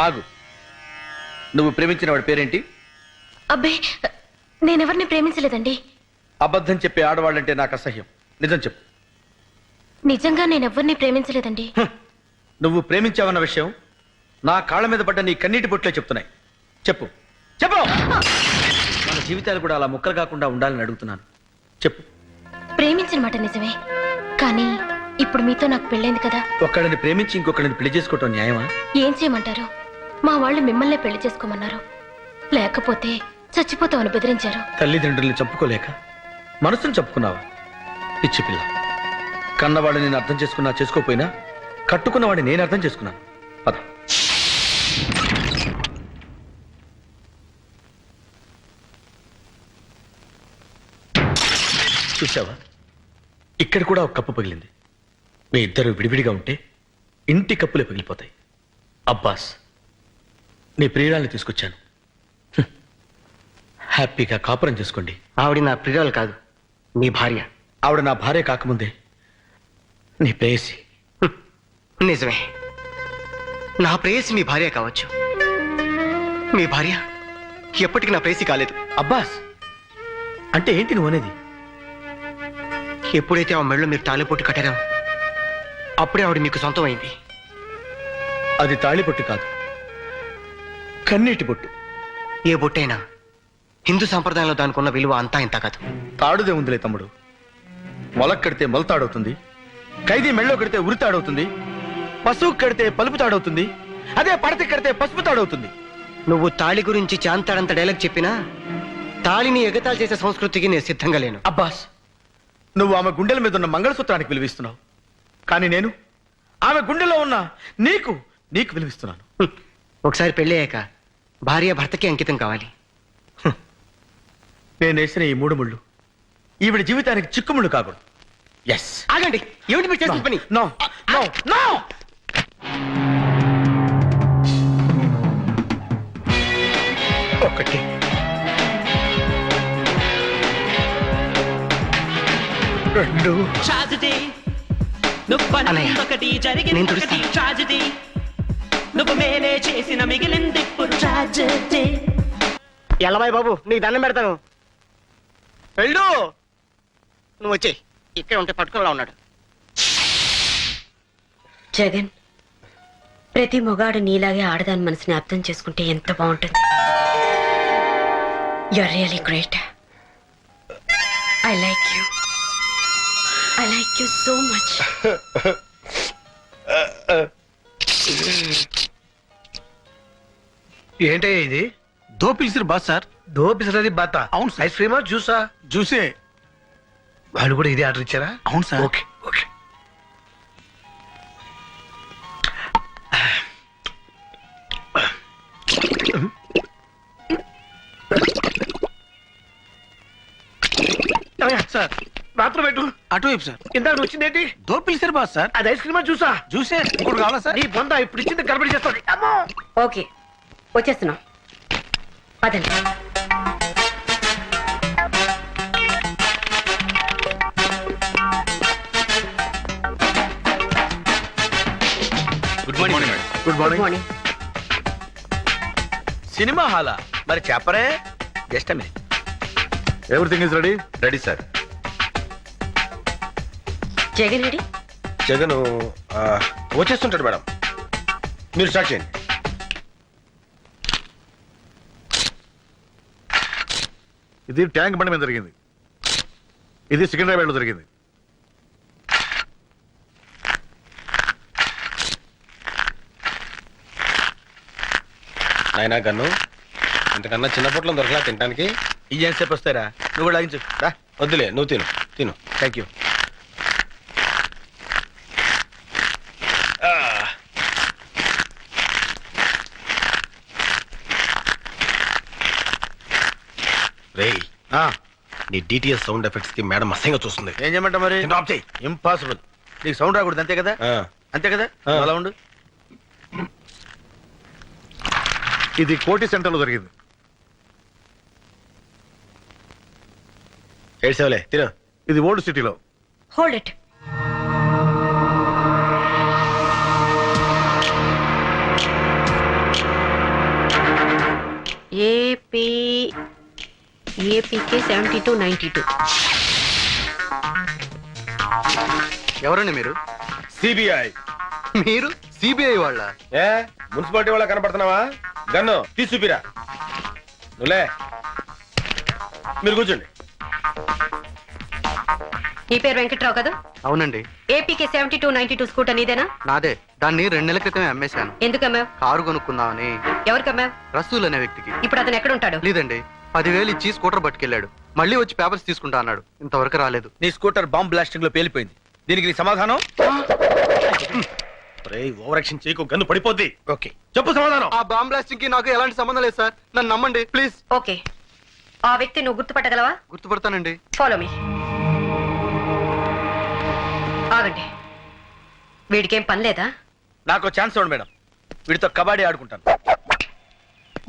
ఆగు. నువ్వు ప్రేమించిన వాడి పేరేంటి? అబ్బే, నేనెవరిని ప్రేమించలేదండి. అబద్ధం చెప్పే ఆడవాళ్ళంటే నాకు అసహ్యం. నిజం చెప్పు. నిజంగా నేనెవరిని ప్రేమించలేదండి. నువ్వు ప్రేమించావన్న విషయం నా కాళ్ళ మీద పడ్డ నీ కన్నీటి బొట్లే చెప్తున్నాయి. చెప్పు చెప్పు. మన జీవితాలు కూడా అలా ముక్కలు కాకుండా ఉండాలని అడుగుతున్నాను. చెప్పు. ప్రేమించిన మాట నిజమే, కానీ ఇప్పుడు మీతో నాకు పెళ్ళైంది కదా. ఒక్కడిని ప్రేమించి ఇంకొకరిని పెళ్లి చేసుకోవటం న్యాయమా? ఏం చేయమంటారు? మా వాళ్ళు మిమ్మల్నే పెళ్లి చేసుకోమన్నారు. లేకపోతే చచ్చిపోతామని బెదిరించారు. తల్లిదండ్రుల్ని చంపుకోలేక మనసును చంపుకున్నావా? పిచ్చి పిల్ల. కన్నవాడిని నేను అర్థం చేసుకున్నా చేసుకోపోయినా కట్టుకున్నవాడిని నేను అర్థం చేసుకున్నాను. పద. చూసావా, ఇక్కడ కూడా ఒక కప్పు పగిలింది. మీ ఇద్దరు విడివిడిగా ఉంటే ఇంటి కప్పులే పగిలిపోతాయి. అబ్బాస్, నీ ప్రియురాల్ని తీసుకొచ్చాను. హ్యాపీగా కాపురం చేసుకోండి. ఆవిడ నా ప్రియురాలు కాదు, మీ భార్య. ఆవిడ నా భార్య కాకముందే నీ ప్రేయసి. నిజమే, నా ప్రేయసి మీ భార్య కావచ్చు. మీ భార్య ఎప్పటికీ నా ప్రేయసి కాలేదు. అబ్బాస్, అంటే ఏంటి నువ్వు అనేది? ఎప్పుడైతే ఆ మెడలో మీరు తాళిపొట్టు కట్టారో అప్పుడే ఆవిడ మీకు సొంతం అయింది. అది తాళిబొట్టు కాదు, కన్నీటి బొట్టు. ఏ బొట్టైనా హిందూ సంప్రదాయంలో దానికి ఉన్న విలువ అంతా ఇంత కాదు. తాడుదే ఉందిలే తమ్ముడు. మొలక్ కడితే మొలతాడవుతుంది, ఖైదీ మెళ్ళో కడితే ఉరితాడవుతుంది, పశువు కడితే పలుపు తాడవుతుంది, అదే పడతి కడితే పసుపు తాడవుతుంది. నువ్వు తాళి గురించి చాంతాడంత డైలాగ్ చెప్పినా తాళిని ఎగతాళి చేసే సంస్కృతికి నేను సిద్ధంగా లేను. అబ్బాస్, నువ్వు ఆమె గుండెల మీద ఉన్న మంగళసూత్రానికి విలువిస్తున్నావు, కానీ నేను ఆమె గుండెలో ఉన్న నీకు నీకు విలువిస్తున్నాను. ఒకసారి పెళ్ళయ్యాక భార్య భర్తకి అంకితం కావాలి. నేను వేసిన ఈ 3 ముళ్ళు ఈవిడ జీవితానికి చిక్కుముళ్ళు కాకూడదు. ఎస్. ఆగండి, ఏమిటి మీరు చేసిన పని? No no no. ఒకటి, 2. నేను తుడుస్తాను. నువ్వు మేలే చేసిన మిగిలింది ట్రాజెడీ. ఎల్లబాయ్ బాబు, నీకు దండం పెడతాను. వెళ్ళు. నువ్వు వచ్చే ఇక్కడ ఉంటే పట్టుకునేలా ఉన్నాడు. జగన్, ప్రతి మొగాడు నీలాగే ఆడదాని మనసుని అర్థం చేసుకుంటే ఎంత బాగుంటుంది. You are really great. I like you. I like you so much. ఏంటయ్యా ఇది? దో పిలిచిరు బాస్ సార్. దో పిసరది బాత. అవును సార్. ఐస్ క్రీమా జ్యూసా? జ్యూసే. వాళ్ళు కూడా ఇదే ఆర్డర్ ఇచ్చారా? అవును సార్. Okay okay. సార్ రాత్రి పెట్టు. అటువైపు సార్. ఇందాక వచ్చిందేంటి? దో పిలిచిరు బాస్ సార్. అది ఐస్ క్రీమా జ్యూసా? జ్యూసే. ఇంకోటి కావాలా సార్? నీ బొంద ఇప్పుడు ఇచ్చింది గడబడి చేస్తుంది. అమ్మో. ఓకే, వచ్చేస్తున్నాం. పదండి. Good morning madam. Good good morning. Morning. Cinema హాలా? మరి చెప్పరే. Just a minute. Everything is ready? Ready sir. Jagan ready? Jagan వచ్చేస్తుంటాడు మేడం, మీరు స్టార్ట్ చేయండి. ఇది ట్యాంక్ బండి మీద జరిగింది, ఇది సికింద్రాబాద్ లో జరిగింది. నాయనా గన్ను, ఇంతకన్నా చిన్న పొట్లం దొరకలా తినడానికి? ఈ సేపు వస్తారా? నువ్వు కూడా లాగించు. రా. వద్దులే, నువ్వు తిను తిను. Thank you. రేయ్, నీ డిటిఎస్ సౌండ్ ఎఫెక్ట్స్ కి మేడం అసహ్యంగా చూస్తుంది. ఏం చేయమంటా మరి? ఆఫ్ చేయి. ఇంపాసిబుల్. నీకు సౌండ్ రాకూడదు, అంతే కదా? అంతే కదా? అలా ఉండు. ఇది కోటి సెంటర్ లో జరిగింది. ఏడ్సేవలే, తిను. ఇది ఓల్డ్ సిటీలో. Hold it. ఏపీకే 7292. ఎవరండి మీరు? సిబిఐ. మీరు సిబిఐ వాళ్ళ? ఏ మున్సిపాలిటీ వాళ్ళ కనపడుతున్నావా? గన్ను తీసుపిరా. నువ్వులే, మీరు కూర్చోండి. నీ పేరు వెంకట్రావు కదా? అవునండి. ఏపీకే 7292 స్కూటర్ నీదేనా? నాదే. దాన్ని 2 నెలల క్రితమే అమ్మేశాను. ఎందుకు అమ్మావు? కారు కొనుక్కుందామని. ఎవరికి అమ్మావు? రసూల్ అనే వ్యక్తికి. ఇప్పుడు అతను ఎక్కడ ఉంటాడు? లేదండి, 10,000 ఇచ్చి స్కూటర్ పట్టుకెళ్ళాడు. మళ్ళీ వచ్చి పేపర్స్ తీసుకుంటా అన్నాడు. ఇంతవరకు రాలేదు. నీ స్కూటర్ బాంబ్ బ్లాస్టింగ్ లో పేలిపోయింది. దీనికి నీ సమాధానం? ఓవర్ యాక్షన్ చేయకు, గన్ను పడిపోద్ది. ఓకే, చెప్పు సమాధానం. ఆ బాంబ్ బ్లాస్టింగ్ కి నాకు ఎలాంటి సంబంధం లేదు సార్. నన్ను నమ్మండి ప్లీజ్. ఓకే, ఆ వ్యక్తి నువ్వు గుర్తుపట్టగలవా? గుర్తుపడతానండి. Follow me. ఆగండి, వీడికేం పని లేదా? నాకు ఛాన్స్ ఇవ్వండి మేడం, వీడితో కబడ్డీ ఆడుకుంటాను.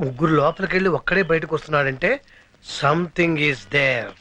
ముగ్గురు లోపలికి వెళ్ళి ఒక్కడే బయటకు వస్తున్నాడంటే సంథింగ్ ఈస్ దేర్.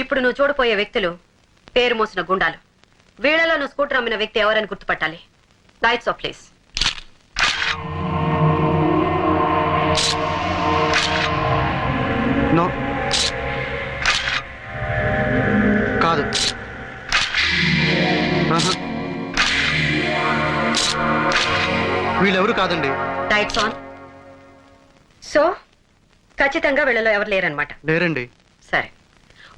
ఇప్పుడు నువ్వు చూడపోయే వ్యక్తులు పేరు మోసిన గుండాలు. వీళ్ళలో నువ్వు స్కూటర్ అమ్మిన వ్యక్తి ఎవరని గుర్తుపట్టాలి. Lights off please. నో, కాదు. వీళ్ళెవరు కాదండి. Lights on. సో ఖచ్చితంగా వీళ్ళలో ఎవరు లేరనమాట. లేరండి. సరే,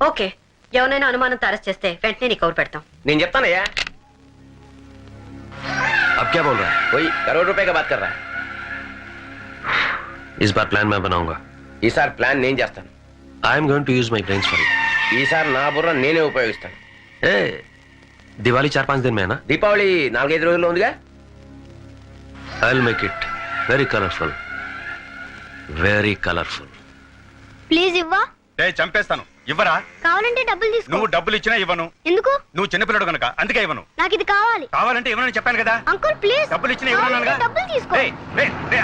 ఓకే. ఎవరైనా అనుమానంతో అరెస్ట్ చేస్తే వెంటనే నీకు కౌరు పెడతాం. నేను చెప్తానయ్యా. अब क्या बोल रहा है? कोई करोड़ रुपए का बात कर रहा है. इस बार प्लान मैं बनाऊंगा. ఈసారి ప్లాన్ నేను చేస్తాను. I am going to use my brains for it. ఈసారి నా బుర్ర నేనే ఉపయోగిస్తాను. ए दिवाली 4-5 दिन में है ना? దీపావళి 4-5 రోజుల్లో ఉందిగా. I will make it very colourful. Very colourful. Please ఇవ్వా. చంపేస్తాను. ఇవ్వరా? కావాలంటే డబ్బులు తీసుకో. నువ్వు డబ్బులు ఇచ్చినా ఇవ్వను. ఎందుకు? నువ్వు చిన్నపిల్లడు కనుక అందుకే ఇవ్వను. నాకు ఇది కావాలి. కావాలంటే ఇవ్వనని చెప్పాను కదా. Uncle please. డబ్బులు ఇచ్చినా ఇవ్వను. డబ్బులు తీసుకో.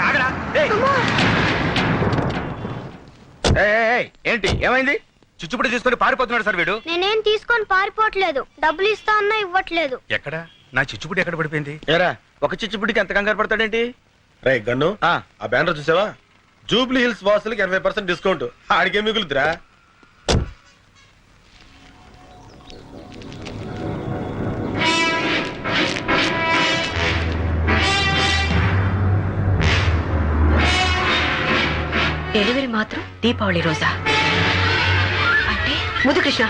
ఆగరా. అమ్మా. ఏంటి ఏమైంది? చిచ్చుపుడి తీసుకొని పారిపోతున్నాడు సార్ వీడు. నేనేం తీసుకొని పారిపోవట్లేదు. డబ్బులు ఇస్తా అన్నా ఇవ్వట్లేదు. ఎక్కడ నా చిచ్చుపుడి ఎక్కడ పడిపోయింది? ఏరా, ఒక చిచ్చుపుడికి ఎంత కంగారు పడతాడేంటి? రే గన్ను, ఆ ఆ బ్యానర్ చూసావా? జూబ్లీ హిల్స్ వాసులకి 80% డిస్కౌంట్. ఆడికే మిగులుతురా. డెలివరీ మాత్రం దీపావళి రోజా? అంటే ముద్దు కృష్ణ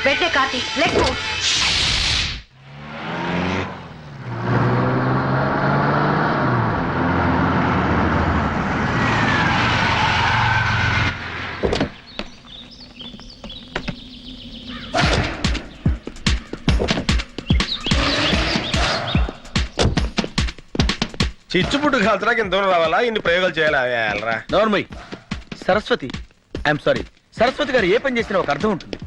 వెంటనే కార్తీ లెట్స్ మూవ్. చిచ్చుపుట్టు కాల్చడానికి ఇంత దూరం రావాలా? ఇన్ని ప్రయోగాలు చేయాలా? వెళ్ళరా. నోర్మయ్. సరస్వతి, ఐఎమ్ సారీ, సరస్వతి గారు ఏ పని చేసినా ఒక అర్థం ఉంటుంది.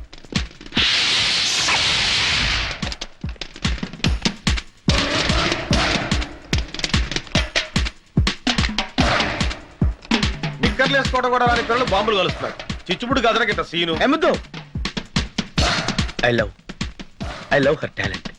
నిక్కర్లు వేసుకోవడం కూడా వారి పిల్లలు బాంబులు కలుస్తారు. చిచ్చుపుట్టు కాల్చడానికి ఇంత సీను. ఏమద్దు. I love her talent.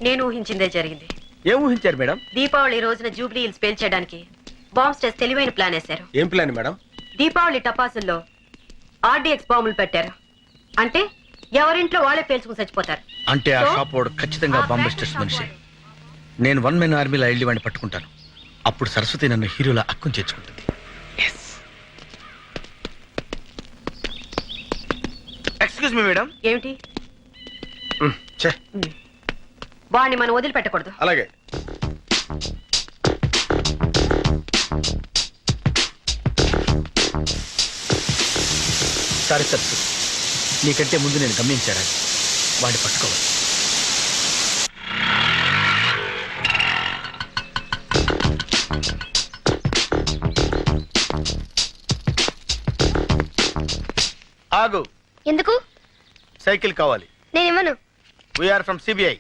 నేను ఊహించిందే జరిగింది. ఏం ఊహించారు మేడం? దీపావళి రోజున జూబ్లీ హిల్స్ పేల్చేయడానికి బాంబ్స్ టెస్ట్ తెలివైన ప్లాన్ వేశారు. ఏం ప్లాన్ మేడం? దీపావళి టపాసుల్లో RDX బాంబులు పెట్టారు. అంటే ఎవరింట్లో వాళ్ళే పేల్చుకుని చచ్చిపోతారు. అంటే ఆ So, షాప్ వాడు ఖచ్చితంగా ఆ బాంబ్ ప్లాన్ స్టెస్ మనిషి. నేను 1 మెన్ ఆర్మీలో వెళ్ళి వాడిని పట్టుకుంటాను. అప్పుడు సరస్వతి నన్ను హీరోలా అక్కుని చేర్చుకుంటుంది. Excuse me madam. ఏమిటి ఛే, వాడిని మనం వదిలిపెట్టకూడదు. అలాగే. సారీ సరస్వతి, నీకంటే ముందు నేను గమనించాను. వాడిని పట్టుకోవాలి. ఆగు. ఎందుకు? సైకిల్ కావాలి. నేను ఇవ్వను. We're from CBI.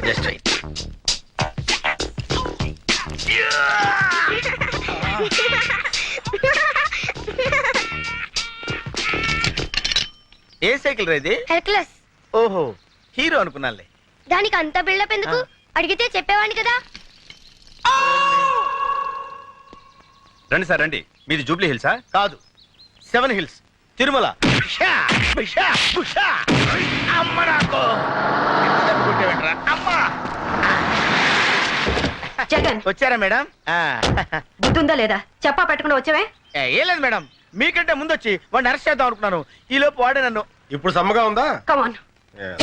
Just right. ఏ సైకిల్ రేది? హెర్క్యులస్. ఓహో, హీరో అనుకున్నానులే. దానికి అంత బిల్డప్ ఎందుకు? అడిగితే చెప్పేవాడిని కదా. రండి సార్ రండి. మీది జూబ్లీ హిల్సా? కాదు, 7 హిల్స్, తిరుమల. జగన్, వచ్చారా మేడం? బుద్ధుందా లేదా? చెప్పా పెట్టకుండా వచ్చావే. ఏం లేదు మేడం, మీకంటే ముందు వచ్చి వాడిని అరెస్ట్ చేద్దాం అనుకున్నాను. ఈ లోపు వాడే నన్ను. ఇప్పుడు సమ్మగా ఉందా? కమాన్. Yeah.